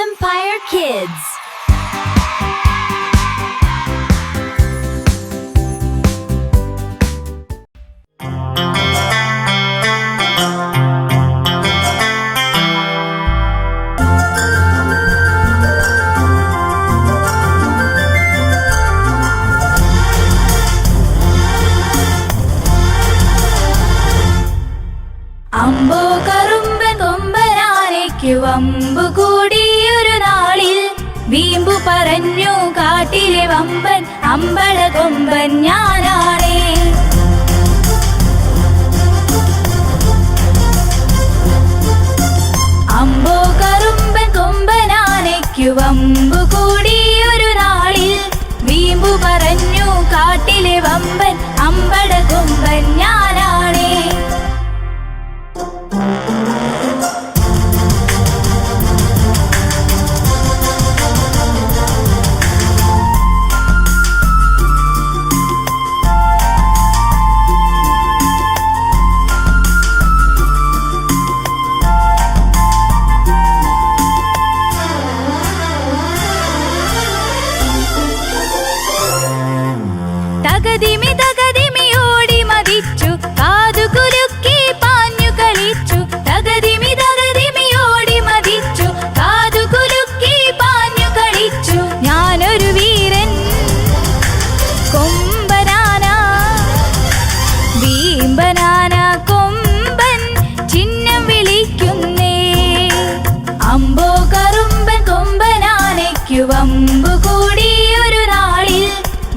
Empire Kids. അമ്പോ കറുമ്പൻ കൊമ്പനാനയ്ക്കു വമ്പു കൂടിയൊരു നാളിൽ വീമ്പു പറഞ്ഞു കാട്ടിലെ വമ്പൻ അമ്പഴ കൊമ്പൻ ഞാനാണേ. അമ്പോ കറുമ്പൻ കൊമ്പനാനയ്ക്കു വമ്പു കൂടിയൊരു നാളിൽ വീമ്പു പറഞ്ഞു കാട്ടിലെ വമ്പൻ അമ്പഴ കൊമ്പൻ ഞാനാണേ. തകതിമി തകതിമി ഓടി മതിച്ചു കാതുകുലുക്കി പാഞ്ഞു കളിച്ചു. തകതിമി തകതിമി ഓടി മതിച്ചു കാതുകുലുക്കി പാഞ്ഞു കളിച്ചു. ഞാനൊരു വീരൻ കൊമ്പനാന വീമ്പനാന കൊമ്പൻ ചിഹ്നം വിളിക്കുന്നേ. അമ്പോ കറുമ്പൻ കൊമ്പനാനയ്ക്കു വമ്പു കൂടിയൊരു നാളിൽ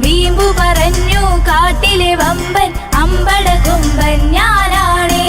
വീമ്പു പറഞ്ഞു കാട്ടിലെ വമ്പൻ അമ്പഴ കൊമ്പൻ ഞാനാണേ.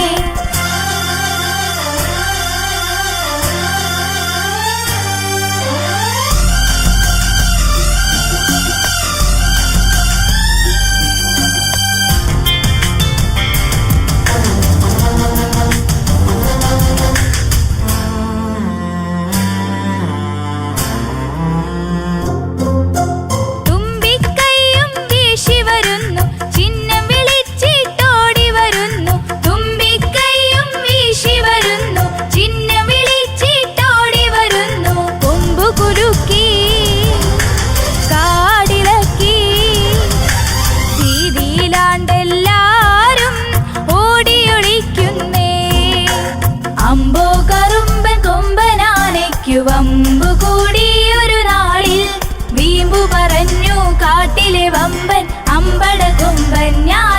അമ്പോ കറുമ്പൻ കൊമ്പനാനയ്ക്കു വമ്പു കൂടിയൊരു നാളിൽ വീമ്പു പറഞ്ഞു കാട്ടിലെ വമ്പൻ അമ്പഴ കൊമ്പൻ ഞാൻ.